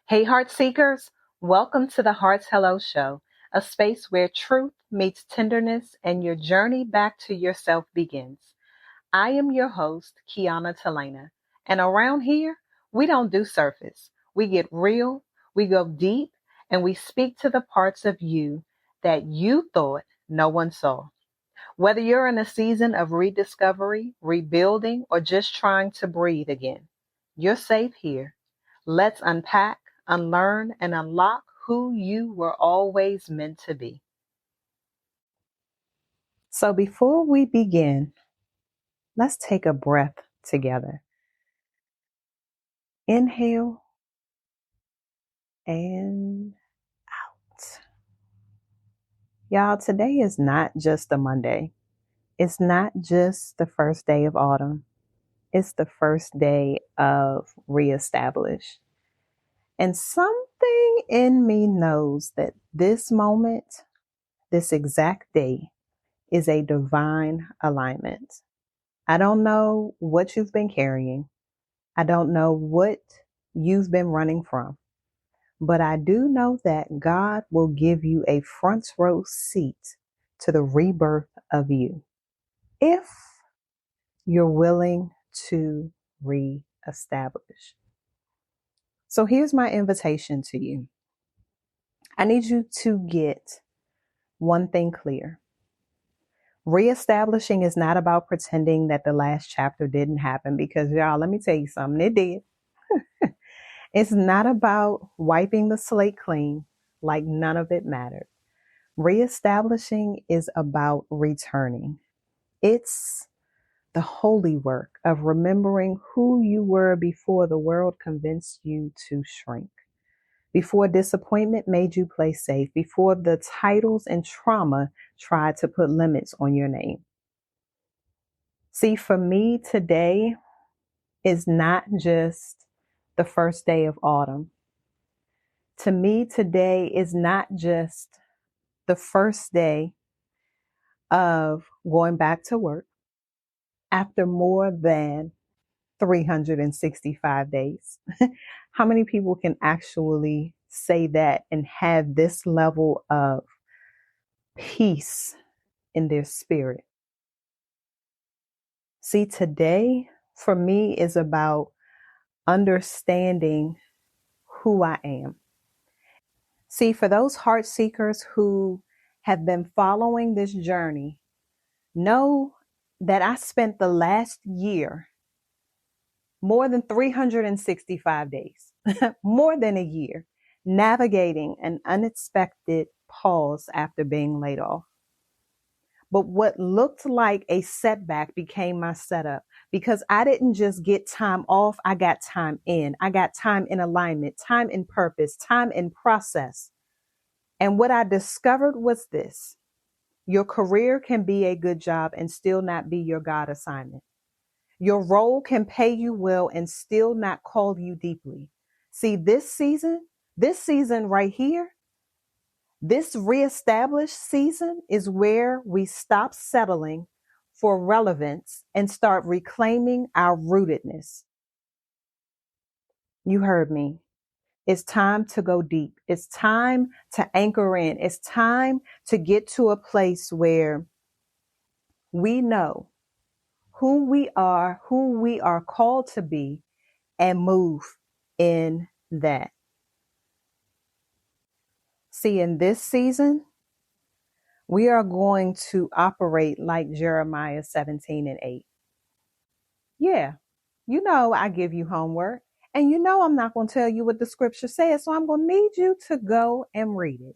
Hey, Heart Seekers, welcome to the Heart's Hello Show, a space where truth meets tenderness and your journey back to yourself begins. I am your host, Kiana Talena, and around here, we don't do surface. We get real, we go deep, and we speak to the parts of you that you thought no one saw. Whether you're in a season of rediscovery, rebuilding, or just trying to breathe again, you're safe here. Let's unpack, unlearn, and unlock who you were always meant to be. So before we begin, let's take a breath together. Inhale and out. Y'all, today is not just a Monday. It's not just the first day of autumn. It's the first day of reestablish. And something in me knows that this moment, this exact day, is a divine alignment. I don't know what you've been carrying. I don't know what you've been running from. But I do know that God will give you a front row seat to the rebirth of you if you're willing to reestablish. So here's my invitation to you. I need you to get one thing clear. Reestablishing is not about pretending that the last chapter didn't happen, because y'all, let me tell you something, it did. It's not about wiping the slate clean like none of it mattered. Reestablishing is about returning. It's the holy work of remembering who you were before the world convinced you to shrink, before disappointment made you play safe, before the titles and trauma tried to put limits on your name. See, for me, today is not just the first day of autumn. To me, today is not just the first day of going back to work after more than 365 days. How many people can actually say that and have this level of peace in their spirit? See, today for me is about understanding who I am. See, for those heart seekers who have been following this journey, know that I spent the last year more than 365 days, more than a year, navigating an unexpected pause after being laid off. But what looked like a setback became my setup, because I didn't just get time off. I got time in. I got time in alignment, time in purpose, time in process. And what I discovered was this: your career can be a good job and still not be your God assignment. Your role can pay you well and still not call you deeply. See, this season right here, this reestablished season is where we stop settling for relevance and start reclaiming our rootedness. You heard me. It's time to go deep. It's time to anchor in. It's time to get to a place where we know who we are called to be, and move in that. See, in this season, we are going to operate like Jeremiah 17:8. Yeah, I give you homework, and I'm not going to tell you what the scripture says, so I'm going to need you to go and read it.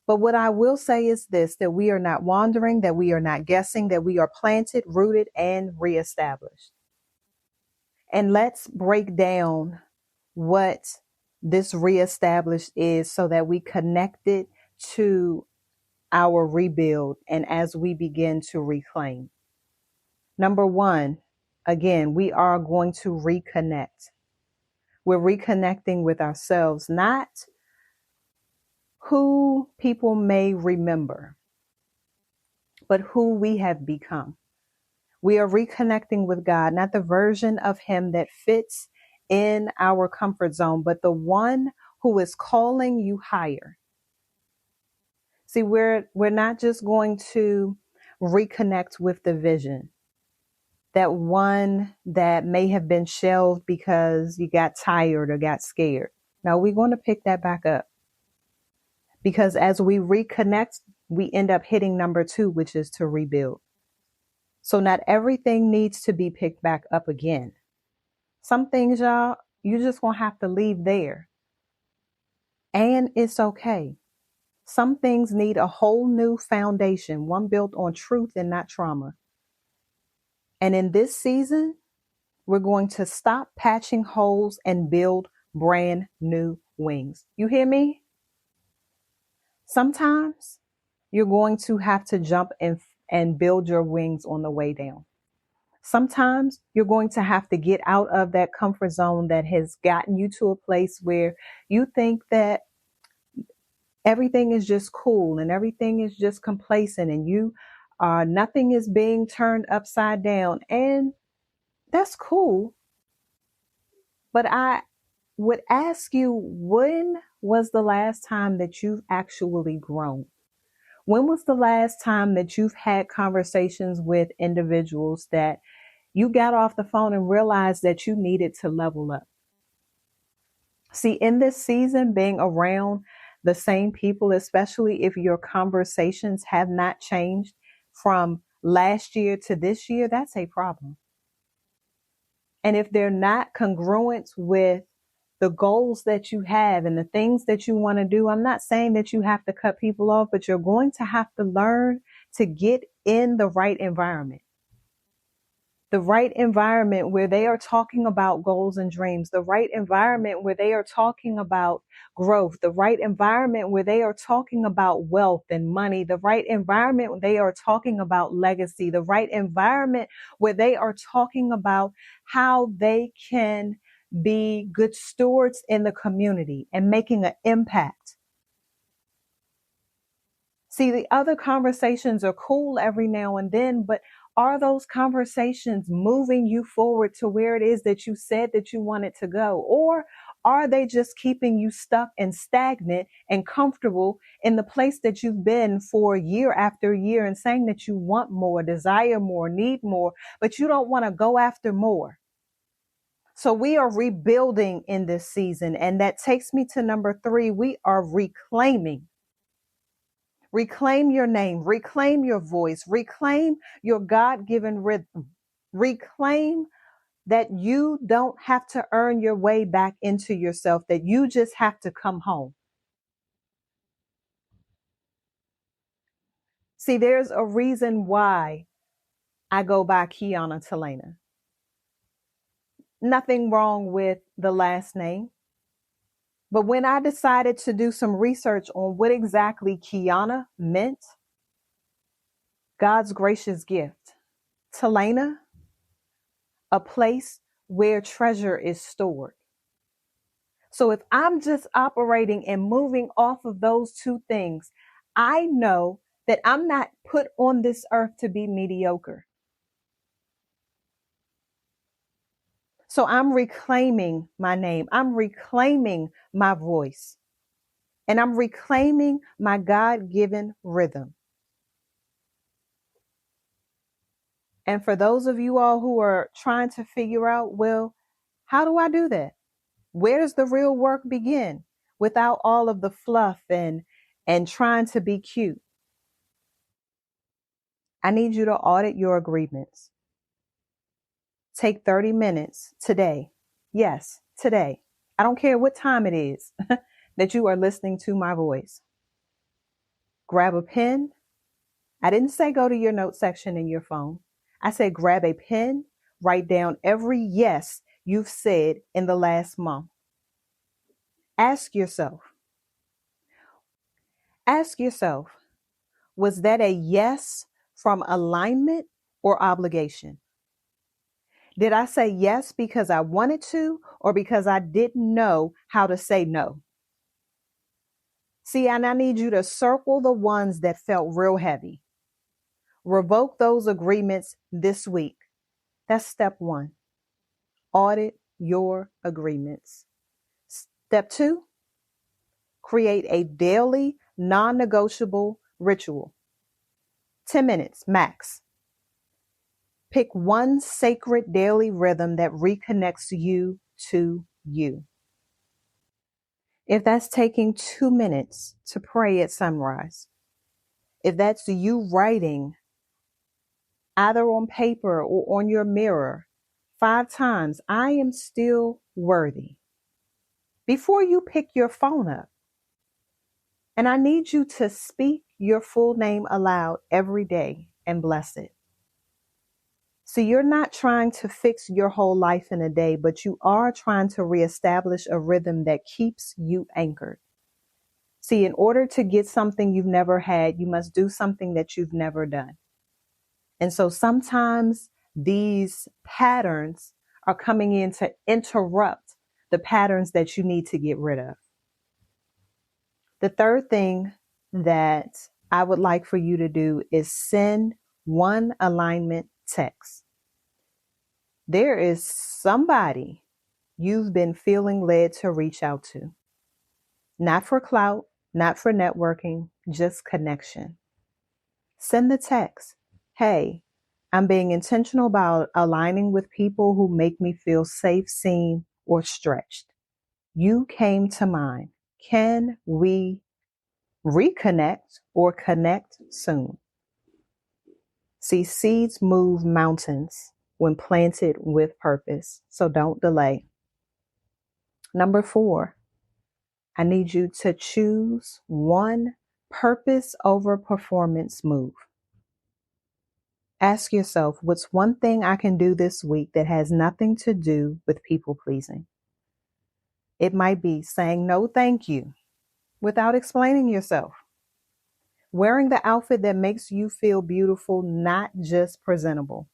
But what I will say is this: that we are not wandering, that we are not guessing, that we are planted, rooted, and reestablished. And let's break down what this reestablished is so that we connect it to our rebuild and as we begin to reclaim. Number one, again, we are going to reconnect. We're reconnecting with ourselves, not who people may remember, but who we have become. We are reconnecting with God, not the version of Him that fits in our comfort zone, but the one who is calling you higher. See, we're not just going to reconnect with the vision, that one that may have been shelved because you got tired or got scared. No, we're going to pick that back up, because as we reconnect, we end up hitting number 2, which is to rebuild. So not everything needs to be picked back up again. Some things, y'all, you just gonna have to leave there. And it's okay. Some things need a whole new foundation, one built on truth and not trauma. And in this season, we're going to stop patching holes and build brand new wings. You hear me? Sometimes you're going to have to jump and build your wings on the way down. Sometimes you're going to have to get out of that comfort zone that has gotten you to a place where you think that everything is just cool and everything is just complacent, and nothing is being turned upside down. And that's cool. But I would ask you, when was the last time that you've actually grown? When was the last time that you've had conversations with individuals that you got off the phone and realized that you needed to level up? See, in this season, being around the same people, especially if your conversations have not changed from last year to this year, that's a problem. And if they're not congruent with the goals that you have and the things that you want to do, I'm not saying that you have to cut people off, but you're going to have to learn to get in the right environment. The right environment where they are talking about goals and dreams, the right environment where they are talking about growth, the right environment where they are talking about wealth and money, the right environment where they are talking about legacy, the right environment where they are talking about how they can be good stewards in the community and making an impact. See, the other conversations are cool every now and then, but are those conversations moving you forward to where it is that you said that you wanted to go? Or are they just keeping you stuck and stagnant and comfortable in the place that you've been for year after year, and saying that you want more, desire more, need more, but you don't want to go after more? So we are rebuilding in this season. And that takes me to number 3. We are reclaiming. Reclaim your name, reclaim your voice, reclaim your God-given rhythm, reclaim that you don't have to earn your way back into yourself, that you just have to come home. See, there's a reason why I go by Kiana Talena. Nothing wrong with the last name. But when I decided to do some research on what exactly Kiana meant, God's gracious gift, Talena, a place where treasure is stored. So if I'm just operating and moving off of those 2 things, I know that I'm not put on this earth to be mediocre. So I'm reclaiming my name. I'm reclaiming my voice. And I'm reclaiming my God-given rhythm. And for those of you all who are trying to figure out, well, how do I do that? Where does the real work begin without all of the fluff and trying to be cute? I need you to audit your agreements. Take 30 minutes today. Yes, today. I don't care what time it is that you are listening to my voice. Grab a pen. I didn't say go to your note section in your phone. I said grab a pen, write down every yes you've said in the last month. Ask yourself, was that a yes from alignment or obligation? Did I say yes because I wanted to, or because I didn't know how to say no? See, and I need you to circle the ones that felt real heavy. Revoke those agreements this week. That's step 1. Audit your agreements. Step 2, create a daily non-negotiable ritual. 10 minutes max. Pick one sacred daily rhythm that reconnects you to you. If that's taking 2 minutes to pray at sunrise, if that's you writing either on paper or on your mirror 5 times, I am still worthy. Before you pick your phone up, and I need you to speak your full name aloud every day and bless it. So you're not trying to fix your whole life in a day, but you are trying to reestablish a rhythm that keeps you anchored. See, in order to get something you've never had, you must do something that you've never done. And so sometimes these patterns are coming in to interrupt the patterns that you need to get rid of. The third thing that I would like for you to do is send one alignment text. There is somebody you've been feeling led to reach out to. Not for clout, not for networking, just connection. Send the text. Hey, I'm being intentional about aligning with people who make me feel safe, seen, or stretched. You came to mind. Can we reconnect or connect soon? See, seeds move mountains when planted with purpose, so don't delay. Number 4, I need you to choose one purpose over performance move. Ask yourself, what's one thing I can do this week that has nothing to do with people pleasing? It might be saying no thank you without explaining yourself. Wearing the outfit that makes you feel beautiful, not just presentable.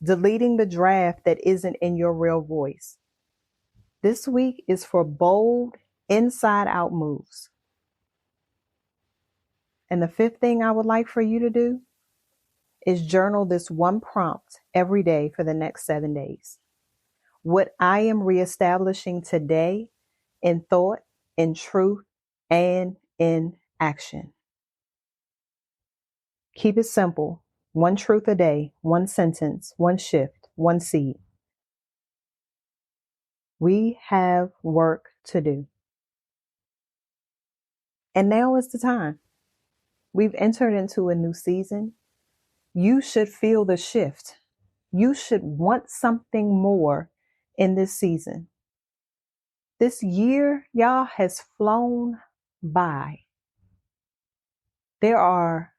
Deleting the draft that isn't in your real voice. This week is for bold, inside out moves. And the 5th thing I would like for you to do is journal this one prompt every day for the next 7 days. What I am reestablishing today in thought, in truth, and in action. Keep it simple. One truth a day, one sentence, one shift, one seed. We have work to do. And now is the time. We've entered into a new season. You should feel the shift. You should want something more in this season. This year, y'all, has flown by. There are,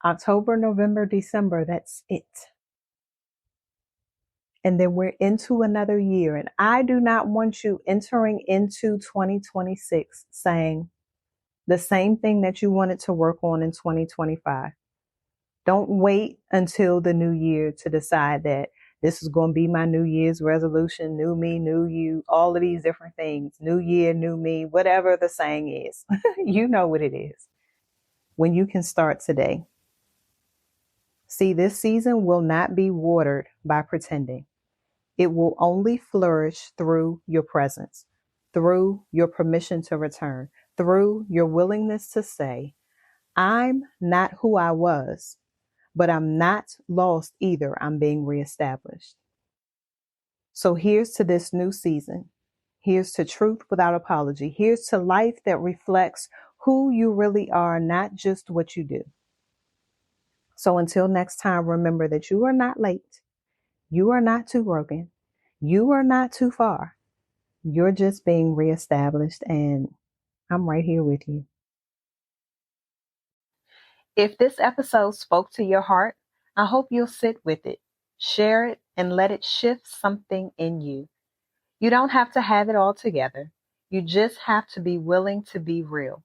October, November, December, that's it. And then we're into another year. And I do not want you entering into 2026 saying the same thing that you wanted to work on in 2025. Don't wait until the new year to decide that this is going to be my New Year's resolution, new me, new you, all of these different things, new year, new me, whatever the saying is. You know what it is. When you can start today. See, this season will not be watered by pretending. It will only flourish through your presence, through your permission to return, through your willingness to say, I'm not who I was, but I'm not lost either. I'm being reestablished. So here's to this new season. Here's to truth without apology. Here's to life that reflects who you really are, not just what you do. So until next time, remember that you are not late. You are not too broken. You are not too far. You're just being reestablished, and I'm right here with you. If this episode spoke to your heart, I hope you'll sit with it, share it, and let it shift something in you. You don't have to have it all together. You just have to be willing to be real.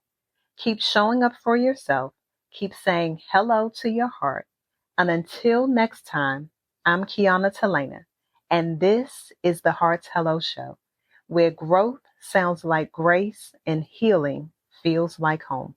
Keep showing up for yourself. Keep saying hello to your heart. And until next time, I'm Kiana Talena, and this is the Heart's Hello Show, where growth sounds like grace and healing feels like home.